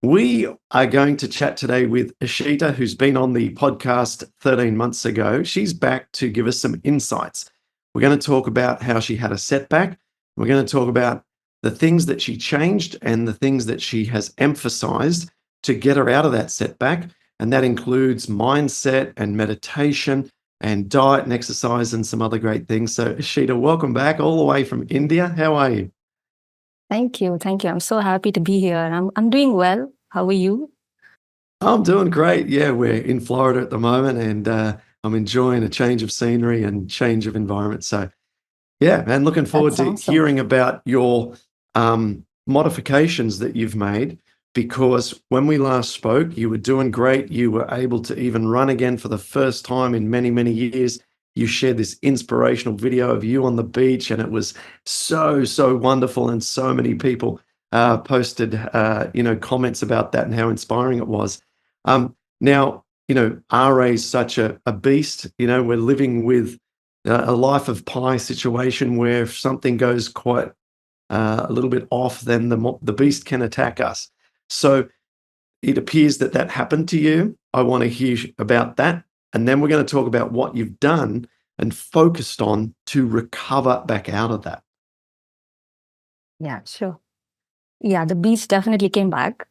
We are going to chat today with Ishita, who's been on the podcast 13 months ago. She's back to give us some insights. We're going to talk about how she had a setback. We're going to talk about the things that she changed and the things that she has emphasized to get her out of that setback. And that includes mindset and meditation and diet and exercise and some other great things. So, Ishita, welcome back all the way from India. How are you? Thank you. Thank you. I'm so happy to be here. I'm doing well. How are you? I'm doing great. Yeah, we're in Florida at the moment, and I'm enjoying a change of scenery and change of environment. So, yeah, man, looking forward That's to awesome. hearing about your modifications that you've made. Because when we last spoke, you were doing great. You were able to even run again for the first time in many, many years. You shared this inspirational video of you on the beach, and it was so, so wonderful. And so many people posted, comments about that and how inspiring it was. Now, RA is such a beast. We're living with a life of pie situation where if something goes quite a little bit off, then the beast can attack us. So it appears that happened to you. I want to hear about that. And then we're going to talk about what you've done and focused on to recover back out of that. Yeah, sure. Yeah, the beast definitely came back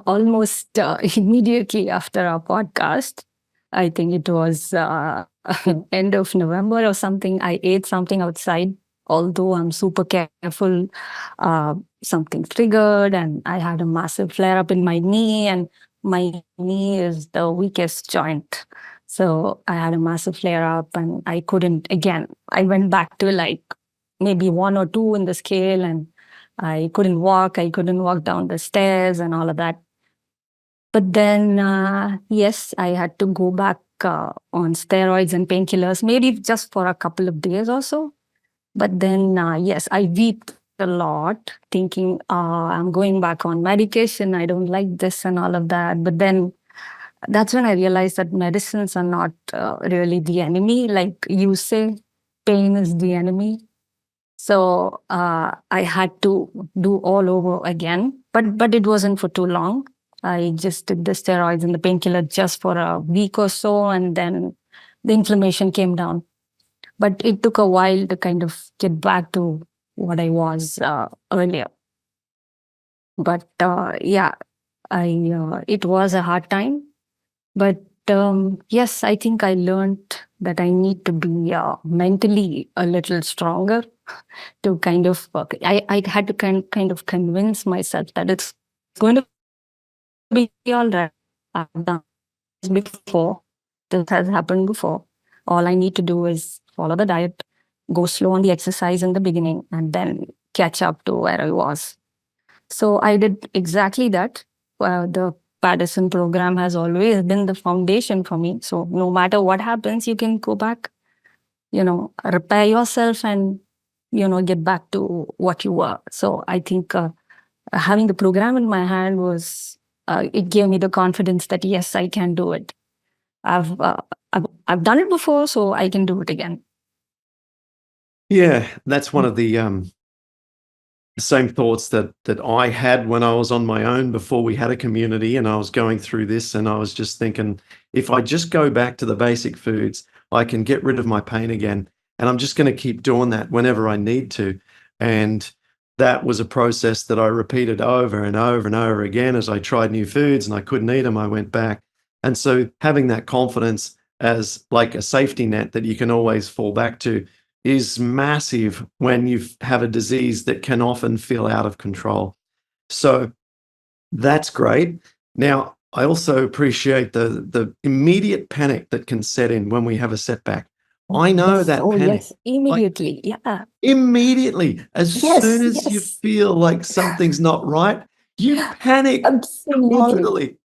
almost immediately after our podcast. I think it was end of November or something. I ate something outside, although I'm super careful. Something triggered, and I had a massive flare up in my knee, and my knee is the weakest joint. So I had a massive flare up, and I couldn't, again, I went back to like maybe one or two in the scale, and I couldn't walk. I couldn't walk down the stairs and all of that. But then, yes, I had to go back on steroids and painkillers, maybe just for a couple of days or so. But then, yes, I wept a lot, thinking, I'm going back on medication. I don't like this and all of that. But then that's when I realized that medicines are not really the enemy. Like you say, pain is the enemy. So I had to do all over again, but it wasn't for too long. I just did the steroids and the painkiller just for a week or so, and then the inflammation came down. But it took a while to kind of get back to what I was earlier. But yeah, I it was a hard time. But yes, I think I learned that I need to be mentally a little stronger to kind of I had to kind of convince myself that it's going to be all right. I've done this before. This has happened before. All I need to do is follow the diet, go slow on the exercise in the beginning, and then catch up to where I was. So I did exactly that. The Paddison program has always been the foundation for me. So no matter what happens, you can go back, repair yourself and, get back to what you were. So I think having the program in my hand it gave me the confidence that yes, I can do it. I've, uh, I've done it before, so I can do it again. Yeah, that's one of the same thoughts that I had when I was on my own before we had a community and I was going through this, and I was just thinking, if I just go back to the basic foods, I can get rid of my pain again. And I'm just going to keep doing that whenever I need to. And that was a process that I repeated over and over and over again as I tried new foods and I couldn't eat them, I went back. And so having that confidence as like a safety net that you can always fall back to is massive when you have a disease that can often feel out of control. So that's great. Now, I also appreciate the immediate panic that can set in when we have a setback. I know Yes. that Oh, panic. yes. Like Immediately. Yeah. immediately, as soon Yes. as you Yes. feel like something's not right, you panic Absolutely. totally.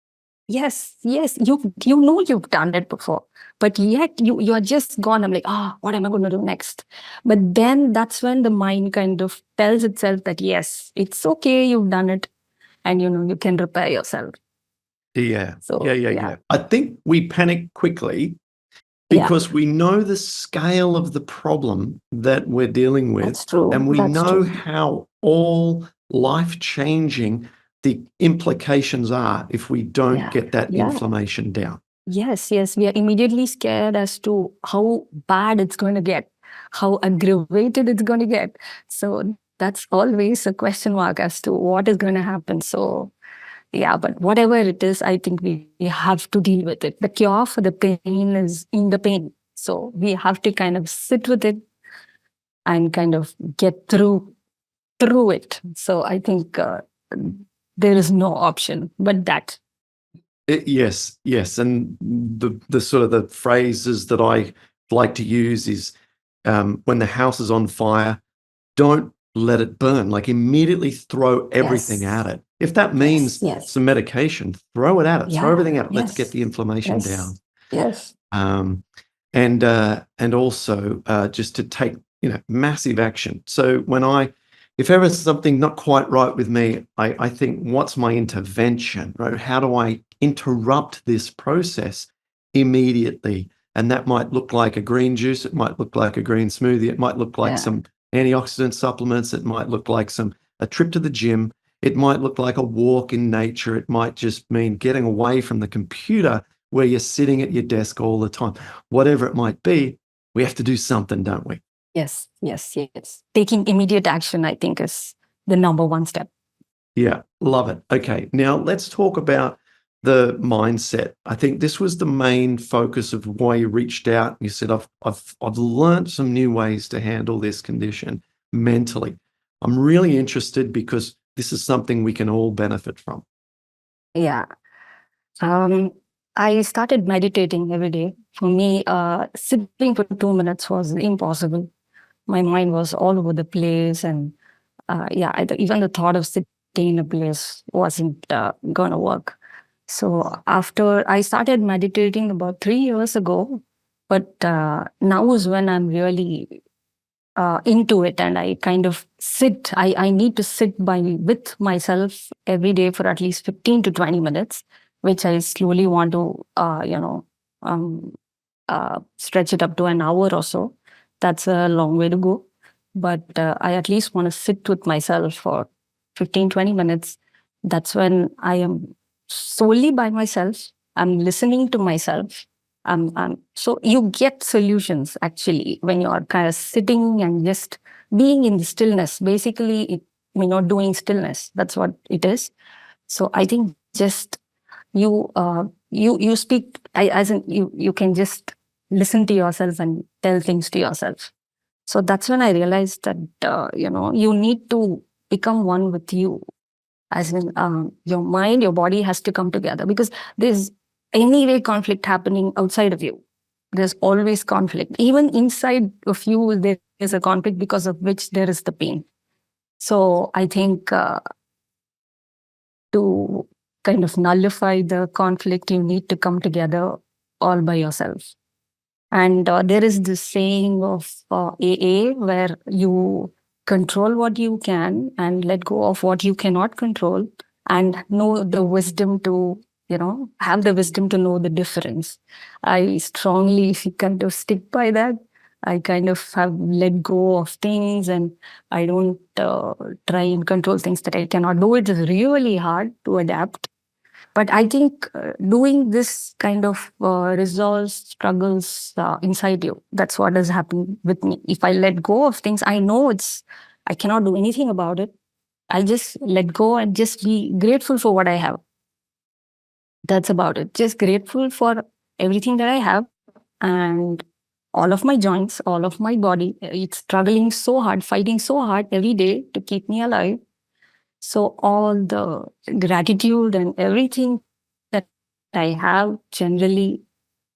Yes, yes, you know you've done it before, but yet you're just gone. I'm like, what am I going to do next? But then that's when the mind kind of tells itself that yes, it's okay, you've done it, and you can repair yourself. Yeah, yeah, So yeah, yeah, yeah. I think we panic quickly yeah, because we know the scale of the problem that we're dealing with, that's true. and we That's know true. how all life changing the implications are if we don't Yeah. get that Yeah. inflammation down. Yes, we are immediately scared as to how bad it's going to get, how aggravated it's going to get. So that's always a question mark as to what is going to happen. So yeah, but whatever it is, I think we have to deal with it. The cure for the pain is in the pain. So we have to kind of sit with it and kind of get through it. So I think there is no option but that. Yes, and the sort of the phrases that I like to use is when the house is on fire, don't let it burn. Like immediately throw everything Yes. at it. If that means Yes. some medication, throw it at it. Throw Yeah. everything at it. Let's Yes. get the inflammation Yes. down. Yes. And also just to take massive action. So if ever something not quite right with me, I think, what's my intervention, right? How do I interrupt this process immediately? And that might look like a green juice. It might look like a green smoothie. It might look like some antioxidant supplements. It might look like a trip to the gym. It might look like a walk in nature. It might just mean getting away from the computer where you're sitting at your desk all the time. Whatever it might be, we have to do something, don't we? Yes. Taking immediate action, I think, is the number one step. Yeah, love it. Okay, now let's talk about the mindset. I think this was the main focus of why you reached out. You said, I've learned some new ways to handle this condition mentally. I'm really interested because this is something we can all benefit from. Yeah. I started meditating every day. For me, sitting for 2 minutes was impossible. My mind was all over the place, and even the thought of sitting in a place wasn't going to work. So after I started meditating about 3 years ago, but now is when I'm really into it, and I kind of sit. I need to sit with myself every day for at least 15 to 20 minutes, which I slowly want to um, stretch it up to an hour or so. That's a long way to go, but I at least want to sit with myself for 15, 20 minutes. That's when I am solely by myself. I'm listening to myself. So you get solutions actually when you're kind of sitting and just being in the stillness. Basically, doing stillness. That's what it is. So I think just you speak. As in you can just listen to yourself and tell things to yourself. So that's when I realized that you need to become one with you. As in, your mind, your body has to come together, because there's anyway conflict happening outside of you. There's always conflict. Even inside of you, there is a conflict because of which there is the pain. So I think to kind of nullify the conflict, you need to come together all by yourself. And there is this saying of AA where you control what you can and let go of what you cannot control, and know the wisdom to, have the wisdom to know the difference. I strongly kind of stick by that. I kind of have let go of things, and I don't try and control things that I cannot do. It is really hard to adapt. But I think doing this kind of resolves struggles inside you. That's what has happened with me. If I let go of things, I know I cannot do anything about it. I just let go and just be grateful for what I have. That's about it. Just grateful for everything that I have, and all of my joints, all of my body. It's struggling so hard, fighting so hard every day to keep me alive. So all the gratitude and everything that I have generally,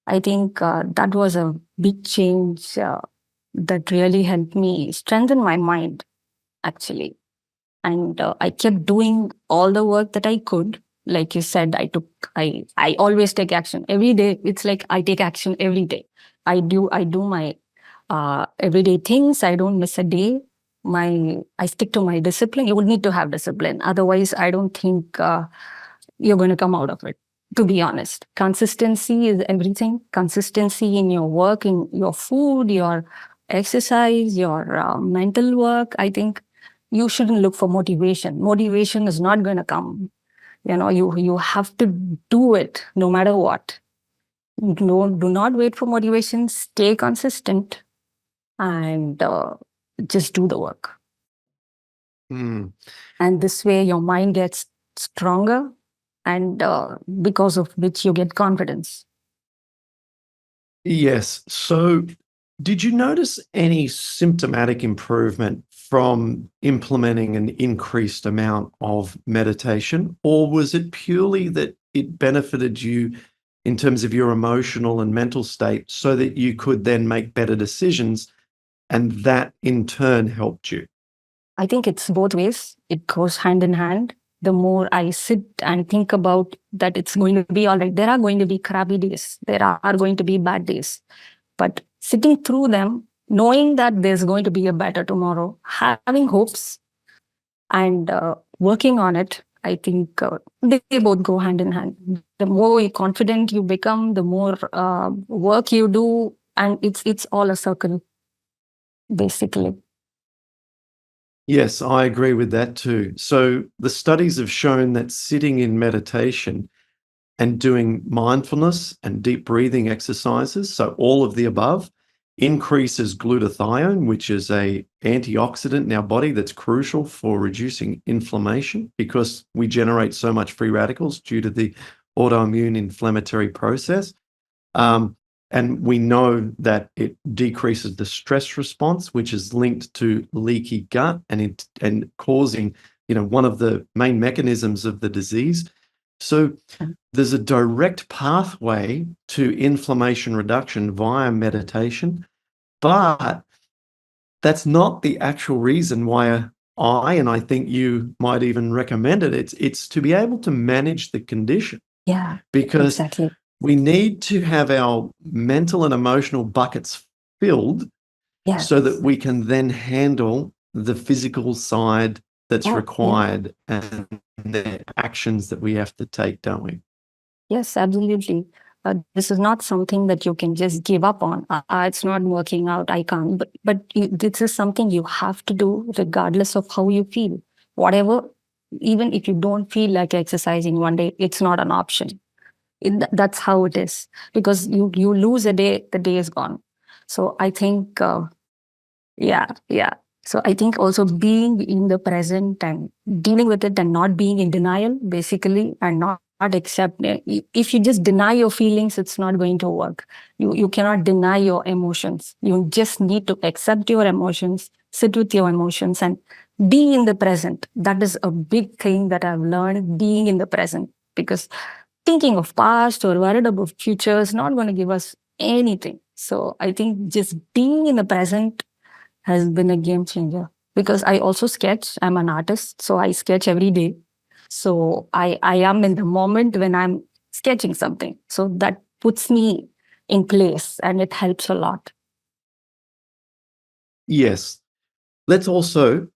I think that was a big change that really helped me strengthen my mind, actually. And I kept doing all the work that I could. Like you said, I always take action every day. It's like I take action every day. I do my everyday things. I don't miss a day. I stick to my discipline. You would need to have discipline. Otherwise, I don't think you're going to come out of it. To be honest, consistency is everything. Consistency in your work, in your food, your exercise, your mental work. I think you shouldn't look for motivation. Motivation is not going to come. You have to do it no matter what. Do not wait for motivation. Stay consistent and just do the work. Mm. And this way your mind gets stronger, and because of which you get confidence. Yes. So, did you notice any symptomatic improvement from implementing an increased amount of meditation, or was it purely that it benefited you in terms of your emotional and mental state so that you could then make better decisions, and that in turn helped you? I think it's both ways. It goes hand in hand. The more I sit and think about that it's going to be all right, there are going to be crappy days, there are going to be bad days. But sitting through them, knowing that there's going to be a better tomorrow, having hopes and working on it, I think they both go hand in hand. The more confident you become, the more work you do, and it's all a circle, basically. Yes, I agree with that too. So the studies have shown that sitting in meditation and doing mindfulness and deep breathing exercises, so all of the above, increases glutathione, which is a antioxidant in our body that's crucial for reducing inflammation because we generate so much free radicals due to the autoimmune inflammatory process. And we know that it decreases the stress response, which is linked to leaky gut and causing, one of the main mechanisms of the disease. So there's a direct pathway to inflammation reduction via meditation, but that's not the actual reason why and I think you might even recommend it. It's to be able to manage the condition. Yeah, because exactly. we need to have our mental and emotional buckets filled Yes. so that we can then handle the physical side that's Yeah. required and the actions that we have to take, don't we? Yes, absolutely. This is not something that you can just give up on. It's not working out. I can't. But this is something you have to do regardless of how you feel. Whatever, even if you don't feel like exercising one day, it's not an option. That's how it is. Because you lose a day, the day is gone. So I think, yeah. So I think also being in the present and dealing with it and not being in denial, basically, and not accept. If you just deny your feelings, it's not going to work. You cannot deny your emotions. You just need to accept your emotions, sit with your emotions, and be in the present. That is a big thing that I've learned, being in the present. Because thinking of past or worried about future is not going to give us anything. So I think just being in the present has been a game changer, because I also sketch. I'm an artist, so I sketch every day. So I am in the moment when I'm sketching something. So that puts me in place and it helps a lot. Yes. Let's also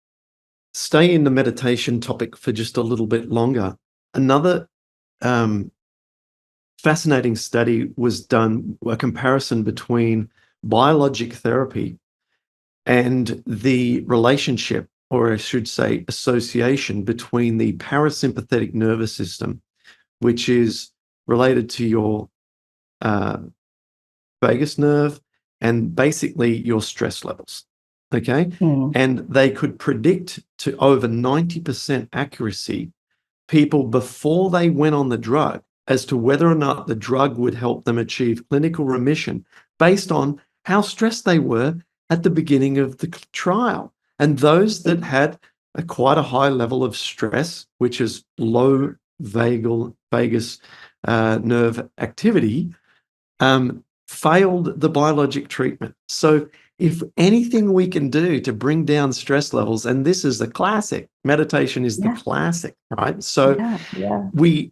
stay in the meditation topic for just a little bit longer. Another fascinating study was done, a comparison between biologic therapy and the relationship, or I should say association, between the parasympathetic nervous system, which is related to your vagus nerve and basically your stress levels. Okay. Mm. And they could predict to over 90% accuracy people before they went on the drug as to whether or not the drug would help them achieve clinical remission based on how stressed they were at the beginning of the trial. And those that had quite a high level of stress, which is low vagus nerve activity, failed the biologic treatment. So if anything we can do to bring down stress levels, and this is the classic, meditation is the classic, right? So we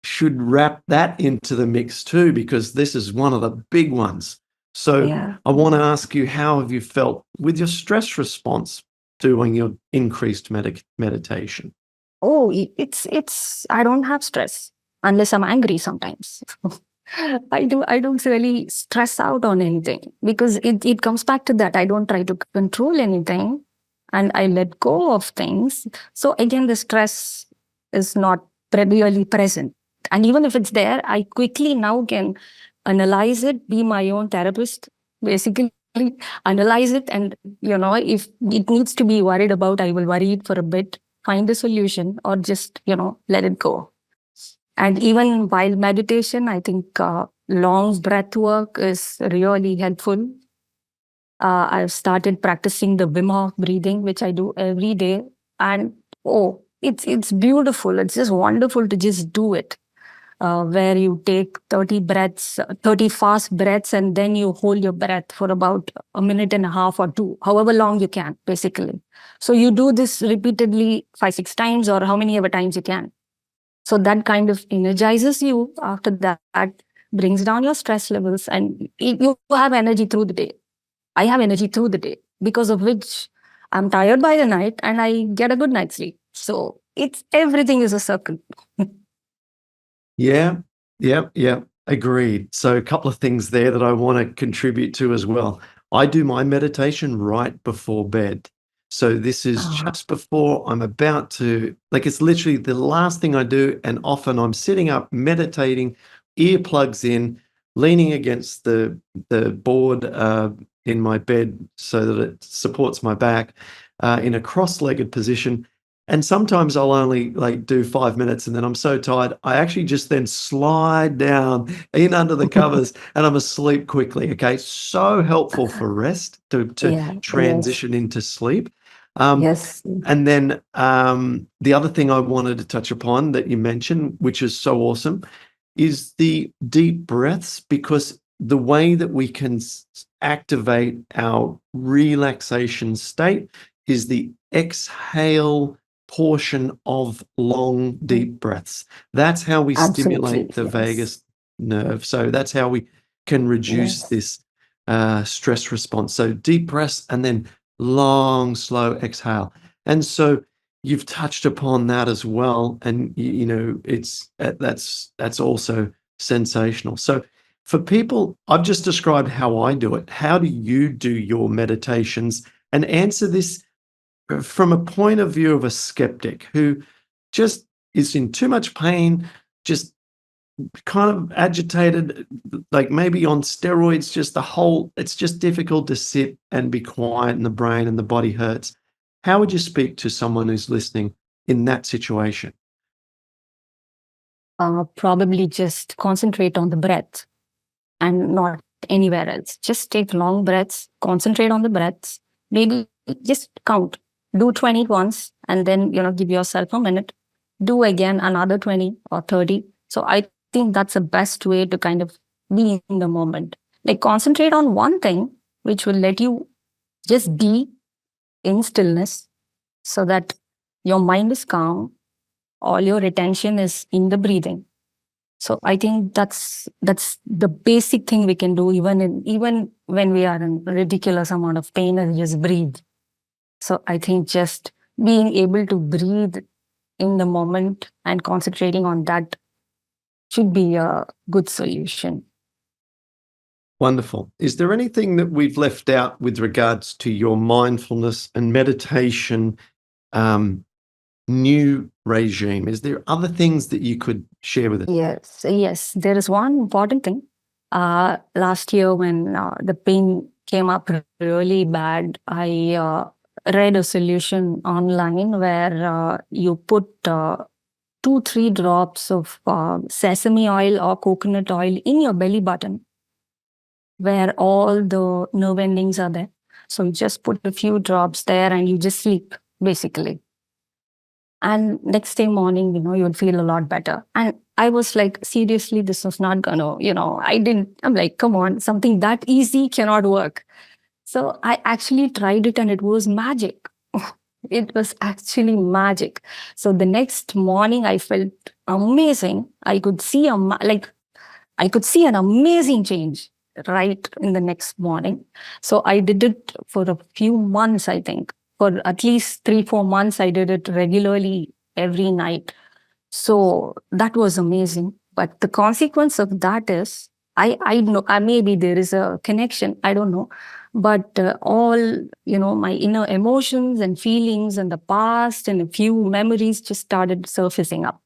should wrap that into the mix too, because this is one of the big ones. So I want to ask you, how have you felt with your stress response doing your increased meditation? Oh, it's I don't have stress unless I'm angry sometimes. I don't really stress out on anything, because it comes back to that. I don't try to control anything. and I let go of things. So again, the stress is not really present. And even if it's there, I quickly now can analyze it, be my own therapist, basically analyze it. And, if it needs to be worried about, I will worry it for a bit, find a solution, or just, let it go. And even while meditation, I think long breath work is really helpful. I've started practicing the Wim Hof breathing, which I do every day. And it's beautiful. It's just wonderful to just do it. Where you take 30 breaths, 30 fast breaths, and then you hold your breath for about a minute and a half or two, however long you can, basically. So you do this repeatedly 5, 6 times, or how many ever times you can. So that kind of energizes you. After that, brings down your stress levels, and you have energy through the day. I have energy through the day, because of which I'm tired by the night and I get a good night's sleep. So everything is a circle. Yeah, yeah, agreed. So a couple of things there that I want to contribute to as well. I do my meditation right before bed. So this is just before I'm about to, like, it's literally the last thing I do. And often I'm sitting up meditating, earplugs in, leaning against the board in my bed so that it supports my back in a cross-legged position. And sometimes I'll only do 5 minutes, and then I'm so tired, I actually just then slide down in under the covers and I'm asleep quickly. Okay. So helpful for rest to transition into sleep. Yes. And then the other thing I wanted to touch upon that you mentioned, which is so awesome, is the deep breaths, because the way that we can activate our relaxation state is the exhale portion of long, deep breaths. That's how we stimulate the vagus nerve. So that's how we can reduce this stress response. So deep breaths and then long, slow exhale. And so you've touched upon that as well. And, it's that's also sensational. So for people, I've just described how I do it. How do you do your meditations? And answer this from a point of view of a skeptic who just is in too much pain, just kind of agitated, like maybe on steroids, it's just difficult to sit and be quiet, and the brain and the body hurts. How would you speak to someone who's listening in that situation? Probably just concentrate on the breath and not anywhere else. Just take long breaths, concentrate on the breaths, maybe just count. Do 20 once, and then, give yourself a minute. Do again another 20 or 30. So I think that's the best way to kind of be in the moment. Like, concentrate on one thing, which will let you just be in stillness, so that your mind is calm, all your attention is in the breathing. So I think that's the basic thing we can do, even when we are in ridiculous amount of pain, and just breathe. So I think just being able to breathe in the moment and concentrating on that should be a good solution. Wonderful. Is there anything that we've left out with regards to your mindfulness and meditation new regime? Is there other things that you could share with us? Yes. There is one important thing. Last year, when the pain came up really bad, I read a solution online where you put 2-3 drops of sesame oil or coconut oil in your belly button, where all the nerve endings are there. So you just put a few drops there and you just sleep, basically. And next day morning, you'll feel a lot better. And I was like, seriously, this was not gonna, I'm like, come on, something that easy cannot work. So I actually tried it, and it was magic. It was actually magic. So the next morning I felt amazing. I could see an amazing change right in the next morning. So I did it for a few months, I think. For at least 3-4 months, I did it regularly every night. So that was amazing. But the consequence of that is, I know, maybe there is a connection, I don't know. But all, my inner emotions and feelings and the past and a few memories just started surfacing up.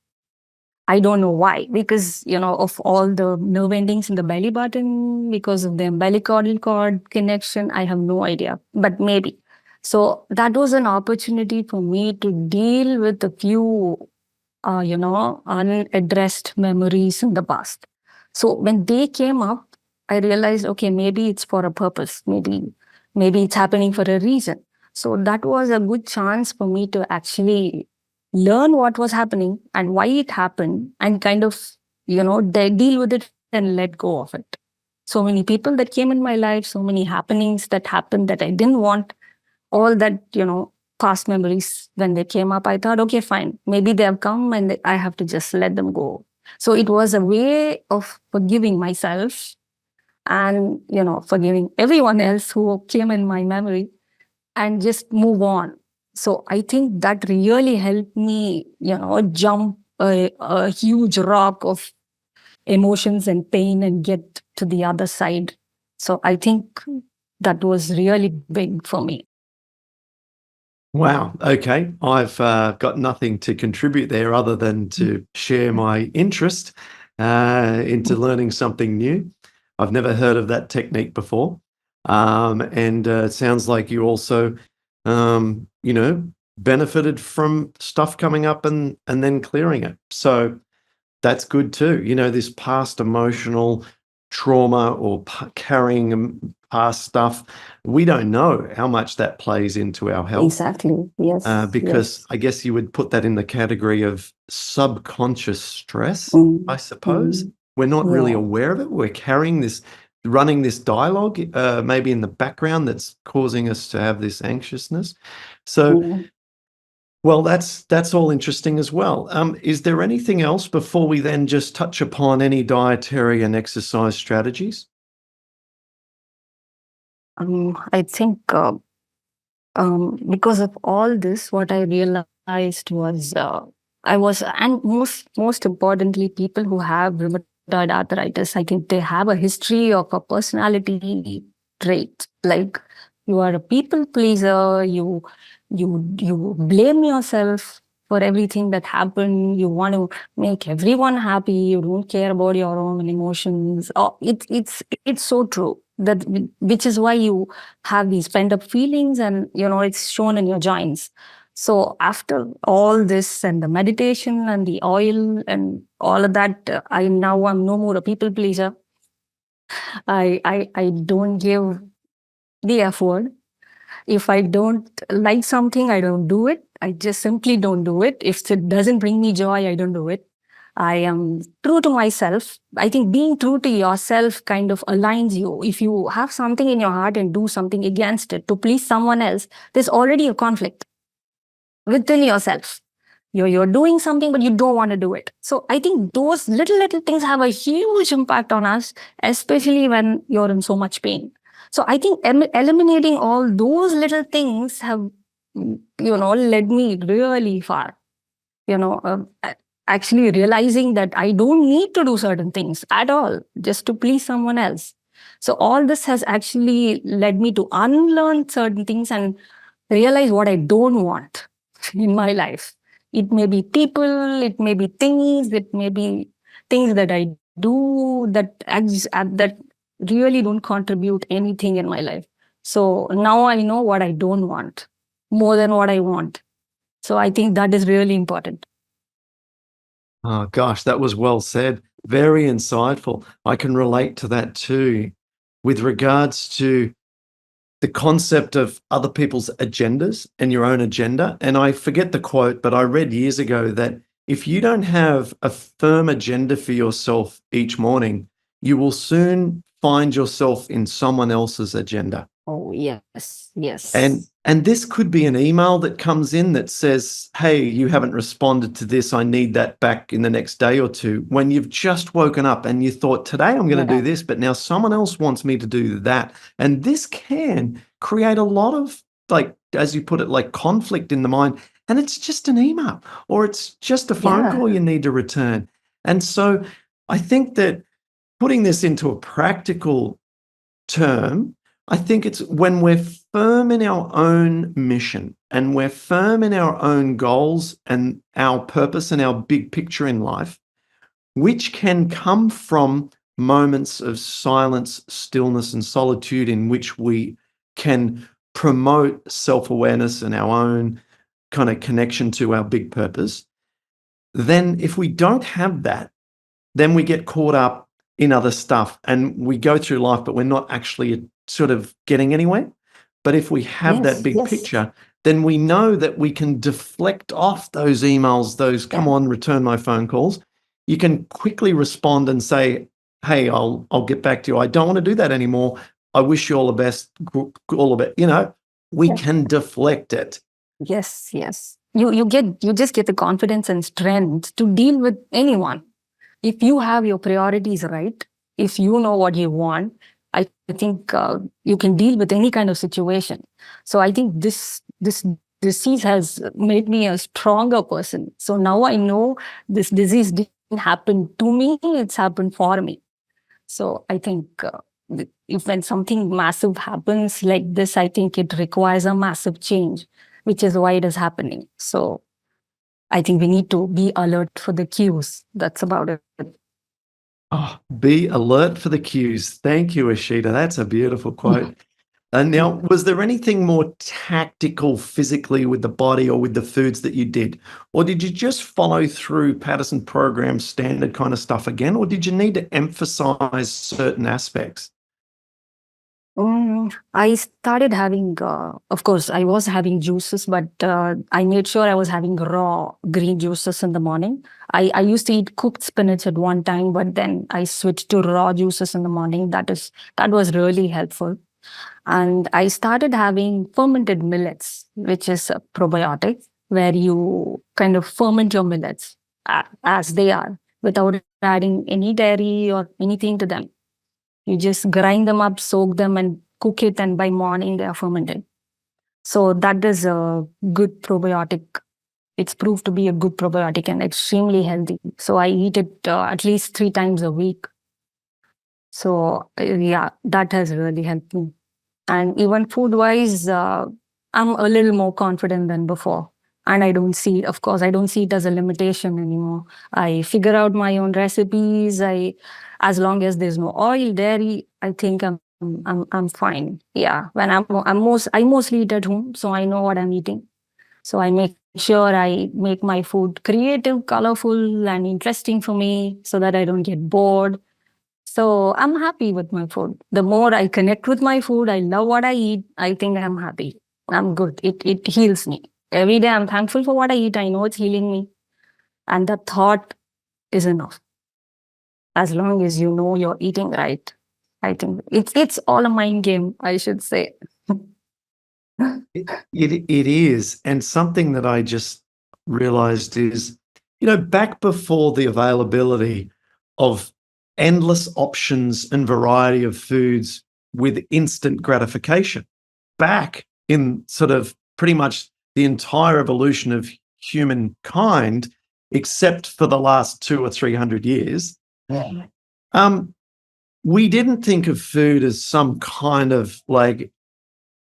I don't know why, because, of all the nerve endings in the belly button, because of the umbilical cord connection, I have no idea, but maybe. So that was an opportunity for me to deal with a few, unaddressed memories in the past. So when they came up, I realized, okay, maybe it's for a purpose. Maybe it's happening for a reason. So that was a good chance for me to actually learn what was happening and why it happened and kind of, deal with it and let go of it. So many people that came in my life, so many happenings that happened that I didn't want, all that, past memories, when they came up, I thought, okay, fine, maybe they have come and I have to just let them go. So it was a way of forgiving myself and, forgiving everyone else who came in my memory and just move on. So I think that really helped me, jump a huge rock of emotions and pain and get to the other side. So I think that was really big for me. Wow. Okay. I've got nothing to contribute there other than to share my interest into learning something new. I've never heard of that technique before. And it sounds like you also, benefited from stuff coming up and then clearing it. So that's good too. This past emotional trauma or carrying past stuff, we don't know how much that plays into our health. Exactly. Yes. Because Yes. I guess you would put that in the category of subconscious stress, Mm, I suppose. mm, We're not really yeah. aware of it. We're carrying this, running this dialogue, maybe in the background that's causing us to have this anxiousness. So, Mm. well, that's all interesting as well. Is there anything else before we then just touch upon any dietary and exercise strategies? I think because of all this, what I realized was and most importantly, people who have rheumatoid arthritis, I think they have a history of a personality trait. Like you are a people pleaser, you blame yourself for everything that happened. You want to make everyone happy. You don't care about your own emotions. Oh, it's so true. That which is why you have these pent up feelings and it's shown in your joints. So after all this and the meditation and the oil and all of that, I'm no more a people pleaser. I don't give the effort. If I don't like something, I don't do it. I just simply don't do it. If it doesn't bring me joy, I don't do it. I am true to myself. I think being true to yourself kind of aligns you. If you have something in your heart and do something against it to please someone else, there's already a conflict within yourself. You're doing something, but you don't want to do it. So I think those little things have a huge impact on us, especially when you're in so much pain. So I think eliminating all those little things have, led me really far. You know, actually realizing that I don't need to do certain things at all just to please someone else. So all this has actually led me to unlearn certain things and realize what I don't want in my life. It may be people, it may be things, it may be things that I do that really don't contribute anything in my life. So now I know what I don't want more than what I want. So I think that is really important. Oh, gosh, that was well said. Very insightful. I can relate to that too, with regards to the concept of other people's agendas and your own agenda. And I forget the quote, but I read years ago that if you don't have a firm agenda for yourself each morning, you will soon find yourself in someone else's agenda. Oh, yes, And yes. this could be an email that comes in that says, "Hey, you haven't responded to this. I need that back in the next day or two." When you've just woken up and you thought, "Today I'm going to do Yeah, this," but now someone else wants me to do that. And this can create a lot of, like, as you put it, like conflict in the mind. And it's just an email or it's just a phone yeah. call you need to return. And so I think that putting this into a practical term, I think it's when we're firm in our own mission and we're firm in our own goals and our purpose and our big picture in life, which can come from moments of silence, stillness, and solitude in which we can promote self-awareness and our own kind of connection to our big purpose. Then if we don't have that, then we get caught up in other stuff and we go through life, but we're not actually sort of getting anywhere. But if we have that Yes, big yes. picture, then we know that we can deflect off those emails, those come Yeah. on, return my phone calls. You can quickly respond and say, hey, I'll get back to you. I don't want to do that anymore. I wish you all the best, all the best. You know, we Yeah. can deflect it. Yes, yes. You just get the confidence and strength to deal with anyone. If you have your priorities right, if you know what you want, I think you can deal with any kind of situation. So I think this disease has made me a stronger person. So now I know this disease didn't happen to me; it's happened for me. So I think if when something massive happens like this, I think it requires a massive change, which is why it is happening. So I think we need to be alert for the cues. That's about it. Oh, be alert for the cues. Thank you, Ashita. That's a beautiful quote. And now, was there anything more tactical physically with the body or with the foods that you did? Or did you just follow through Patterson program standard kind of stuff again? Or did you need to emphasize certain aspects? I started having, of course, I was having juices, but I made sure I was having raw green juices in the morning. I used to eat cooked spinach at one time, but then I switched to raw juices in the morning. That was really helpful. And I started having fermented millets, which is a probiotic, where you kind of ferment your millets as they are without adding any dairy or anything to them. You just grind them up, soak them, and cook it, and by morning they are fermented. So that is a good probiotic. It's proved to be a good probiotic and extremely healthy. So I eat it at least 3 times a week. So yeah, that has really helped me. And even food wise, I'm a little more confident than before. And I don't see, of course, I don't see it as a limitation anymore. I figure out my own recipes. As long as there's no oil, dairy, I think I'm fine. Yeah, when I mostly eat at home, so I know what I'm eating. So I make sure I make my food creative, colorful, and interesting for me, so that I don't get bored. So I'm happy with my food. The more I connect with my food, I love what I eat, I think I'm happy. I'm good. It heals me. Every day I'm thankful for what I eat. I know it's healing me. And the thought is enough. As long as you know you're eating right. I think it's all a mind game, I should say. It is. And something that I just realized is, you know, back before the availability of endless options and variety of foods with instant gratification, back in sort of pretty much the entire evolution of humankind, except for the last 200 or 300 years, Yeah. um, we didn't think of food as some kind of like,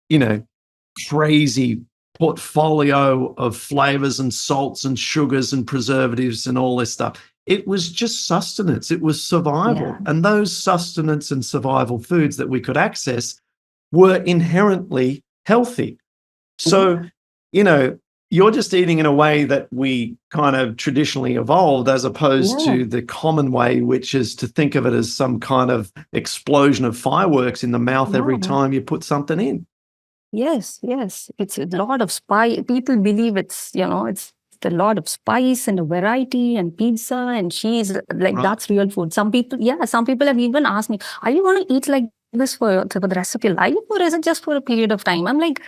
you know, crazy portfolio of flavors and salts and sugars and preservatives and all this stuff. It was just sustenance. It was survival. Yeah. And those sustenance and survival foods that we could access were inherently healthy. So, you know, you're just eating in a way that we kind of traditionally evolved, as opposed Yeah. to the common way, which is to think of it as some kind of explosion of fireworks in the mouth every Yeah. time you put something in. Yes, yes. It's a lot of spice. People believe it's a lot of spice and a variety and pizza and cheese. Like Right. that's real food. Some people have even asked me, are you going to eat like this for the rest of your life, or is it just for a period of time? I'm like,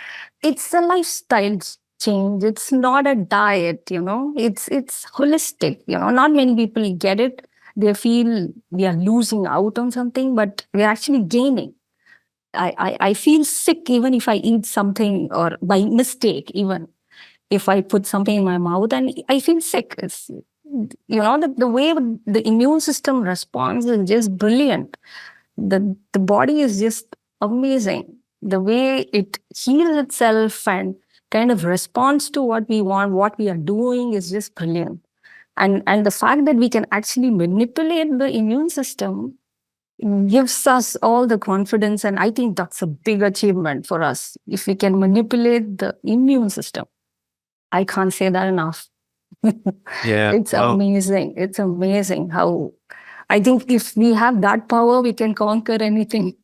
it's a lifestyle change. It's not a diet. It's holistic. Not many people get it. They feel we are losing out on something, but we're actually gaining. I feel sick even if I eat something or by mistake, even if I put something in my mouth and I feel sick. The way the immune system responds is just brilliant. The body is just amazing. The way it heals itself and kind of responds to what we want, what we are doing is just brilliant. And the fact that we can actually manipulate the immune system gives us all the confidence. And I think that's a big achievement for us. If we can manipulate the immune system, I can't say that enough. Yeah. It's Well, amazing. It's amazing how I think if we have that power, we can conquer anything.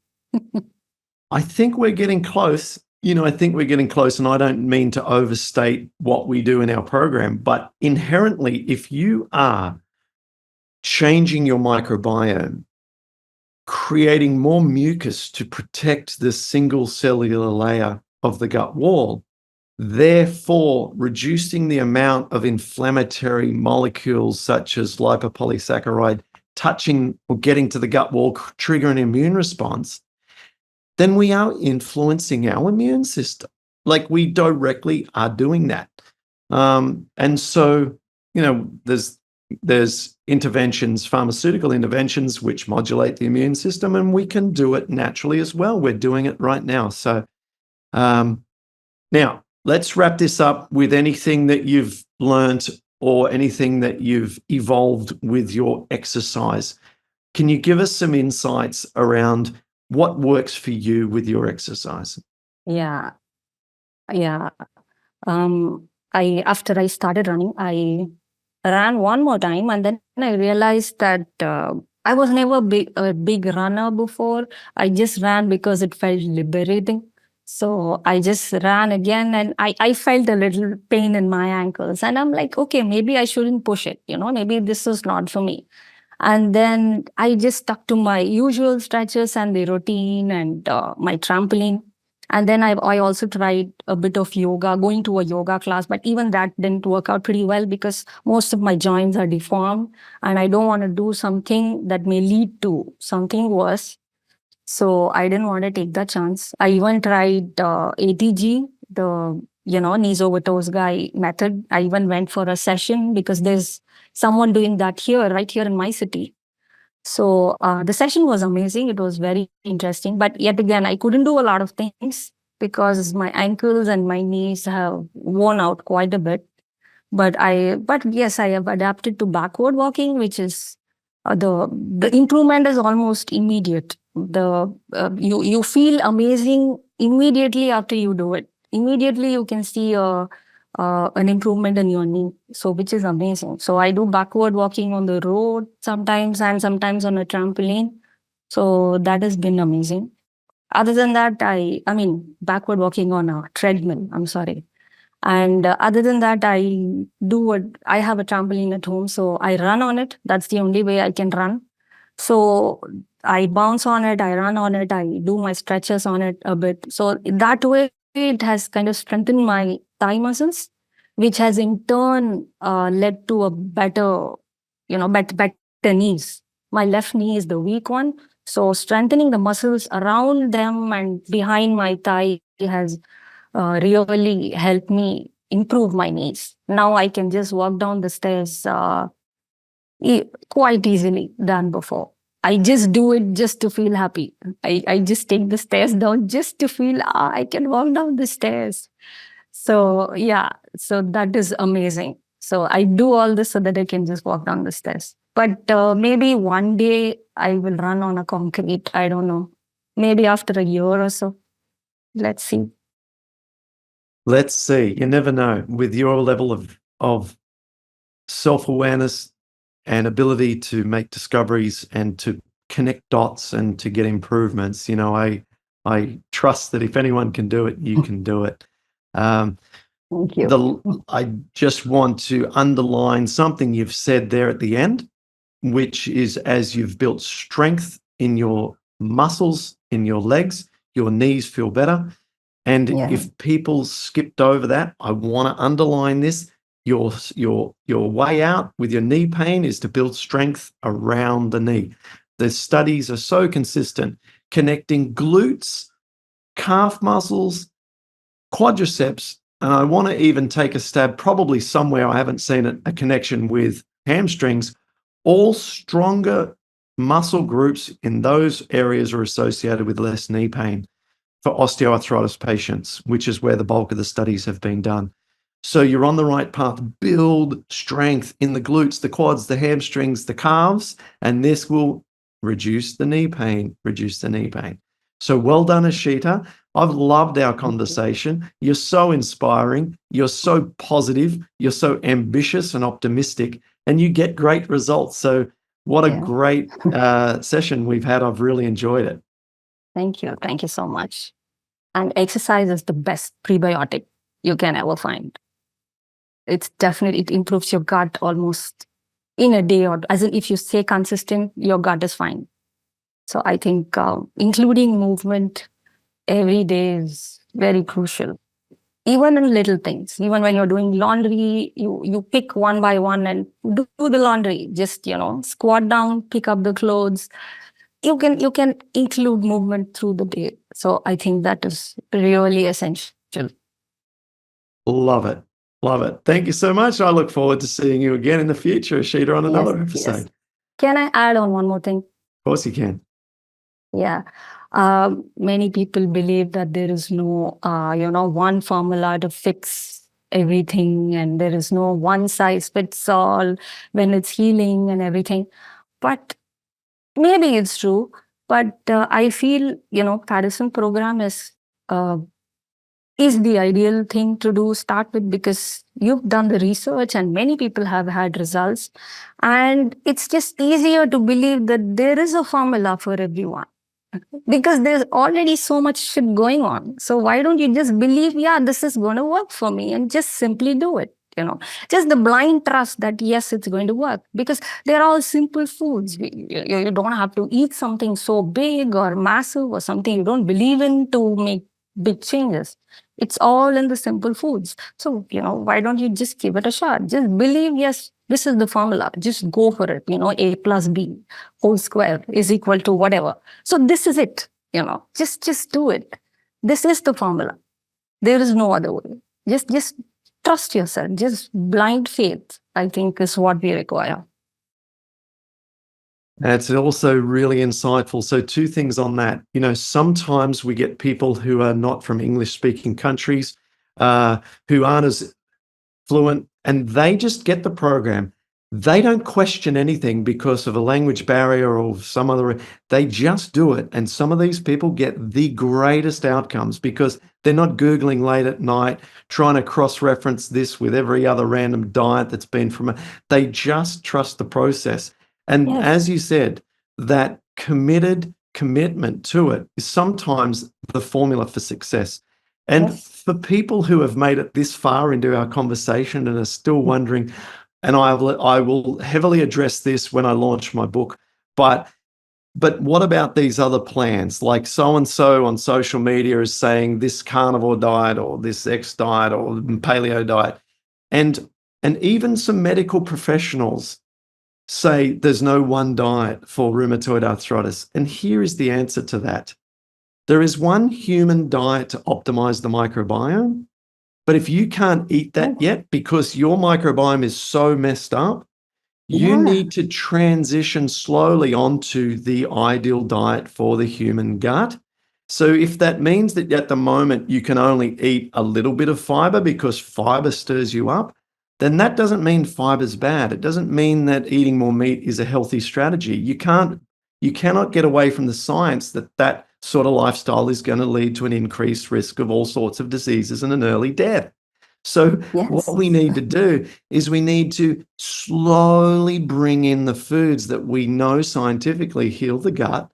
I think we're getting close. I think we're getting close, and I don't mean to overstate what we do in our program, but inherently, if you are changing your microbiome, creating more mucus to protect the single cellular layer of the gut wall, therefore reducing the amount of inflammatory molecules such as lipopolysaccharide touching or getting to the gut wall, trigger an immune response, then we are influencing our immune system. Like, we directly are doing that. And so, there's interventions, pharmaceutical interventions, which modulate the immune system, and we can do it naturally as well. We're doing it right now. So now let's wrap this up with anything that you've learned or anything that you've evolved with your exercise. Can you give us some insights around what works for you with your exercise? Yeah. Yeah. After I started running, I ran one more time, and then I realized that I was never a big runner before. I just ran because it felt liberating. So I just ran again, and I felt a little pain in my ankles. And I'm like, okay, maybe I shouldn't push it. Maybe this is not for me. And then I just stuck to my usual stretches and the routine and my trampoline. And then I also tried a bit of yoga, going to a yoga class, but even that didn't work out pretty well because most of my joints are deformed and I don't want to do something that may lead to something worse. So I didn't want to take that chance. I even tried ATG, the knees over toes guy method. I even went for a session because there's someone doing that right here in my city. So the session was amazing. It was very interesting. But yet again, I couldn't do a lot of things because my ankles and my knees have worn out quite a bit. But yes, I have adapted to backward walking, which is the improvement is almost immediate. You feel amazing immediately after you do it. Immediately you can see an improvement in your knee, so which is amazing. So I do backward walking on the road sometimes and sometimes on a trampoline. So that has been amazing. Other than that, I mean backward walking on a treadmill. I'm sorry. And other than that, I have a trampoline at home, so I run on it. That's the only way I can run. So I bounce on it, I run on it, I do my stretches on it a bit. So that way, it has kind of strengthened my thigh muscles, which has in turn led to a better knees. My left knee is the weak one. So strengthening the muscles around them and behind my thigh has really helped me improve my knees. Now I can just walk down the stairs quite easily than before. I just do it just to feel happy. I just take the stairs down just to feel I can walk down the stairs. So yeah, so that is amazing. So I do all this so that I can just walk down the stairs. But maybe one day I will run on a concrete. I don't know. Maybe after a year or so. Let's see. Let's see. You never know. With your level of self-awareness and ability to make discoveries and to connect dots and to get improvements, I trust that if anyone can do it, you can do it. Thank you. I just want to underline something you've said there at the end, which is, as you've built strength in your muscles, in your legs, your knees feel better. And if people skipped over that, I want to underline this. Your way out with your knee pain is to build strength around the knee. The studies are so consistent, connecting glutes, calf muscles, quadriceps, and I want to even take a stab, probably somewhere I haven't seen it, a connection with hamstrings, all stronger muscle groups in those areas are associated with less knee pain for osteoarthritis patients, which is where the bulk of the studies have been done. So you're on the right path. Build strength in the glutes, the quads, the hamstrings, the calves, and this will reduce the knee pain, So well done, Ashita. I've loved our conversation. You're so inspiring. You're so positive. You're so ambitious and optimistic, and you get great results. So what a great session we've had. I've really enjoyed it. Thank you. Thank you so much. And exercise is the best prebiotic you can ever find. It's definitely, it improves your gut almost in a day, or as in if you stay consistent, your gut is fine. So I think including movement every day is very crucial. Even in little things, even when you're doing laundry, you pick one by one and do the laundry. Just, squat down, pick up the clothes. You can include movement through the day. So I think that is really essential. Love it. Love it. Thank you so much. I look forward to seeing you again in the future, Ashita, on another episode. Yes. Can I add on one more thing? Of course you can. Yeah. Many people believe that there is no, one formula to fix everything, and there is no one size fits all when it's healing and everything. But maybe it's true. But I feel, Patterson program is the ideal thing to do, start with, because you've done the research and many people have had results. And it's just easier to believe that there is a formula for everyone, because there's already so much shit going on. So why don't you just believe, this is going to work for me, and just simply do it? Just the blind trust that yes, it's going to work, because they're all simple foods. You don't have to eat something so big or massive or something you don't believe in to make big changes. It's all in the simple foods. So, why don't you just give it a shot? Just believe, yes, this is the formula. Just go for it. A plus B whole square is equal to whatever. So this is it. Just do it. This is the formula. There is no other way. Just trust yourself. Just blind faith, I think, is what we require. That's also really insightful. So two things on that. Sometimes we get people who are not from English-speaking countries, who aren't as fluent, and they just get the program. They don't question anything because of a language barrier or some other. They just do it. And some of these people get the greatest outcomes because they're not Googling late at night, trying to cross-reference this with every other random diet that's been from. They just trust the process. And as you said, that commitment to it is sometimes the formula for success. And for people who have made it this far into our conversation and are still wondering, and I will heavily address this when I launch my book, but what about these other plans? Like so-and-so on social media is saying this carnivore diet or this X diet or paleo diet. And even some medical professionals say there's no one diet for rheumatoid arthritis. And here is the answer to that. There is one human diet to optimize the microbiome, but if you can't eat that yet because your microbiome is so messed up, you need to transition slowly onto the ideal diet for the human gut. So if that means that at the moment you can only eat a little bit of fiber because fiber stirs you up, then that doesn't mean fiber's bad. It doesn't mean that eating more meat is a healthy strategy. You cannot get away from the science that sort of lifestyle is going to lead to an increased risk of all sorts of diseases and an early death. So what we need to do is we need to slowly bring in the foods that we know scientifically heal the gut,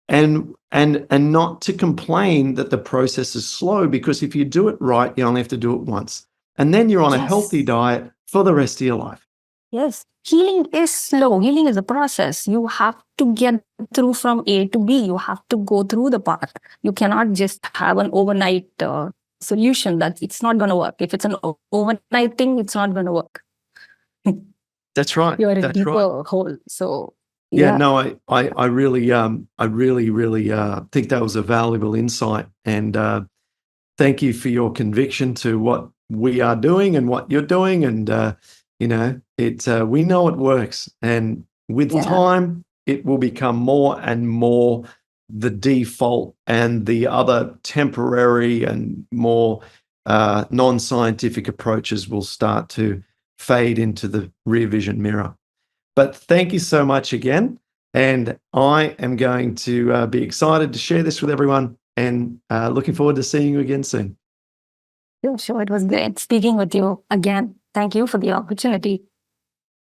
and not to complain that the process is slow, because if you do it right, you only have to do it once. And then you're on a healthy diet for the rest of your life. Yes. Healing is slow. Healing is a process. You have to get through from A to B. You have to go through the path. You cannot just have an overnight solution that it's not going to work. If it's an overnight thing, it's not going to work. That's right. You're in a deeper hole. So no, I really think that was a valuable insight, and thank you for your conviction to what we are doing and what you're doing, and we know it works, and with time it will become more and more the default, and the other temporary and more non-scientific approaches will start to fade into the rear vision mirror. But thank you so much again. And I am going to be excited to share this with everyone, and looking forward to seeing you again soon. Sure, it was great speaking with you again. Thank you for the opportunity.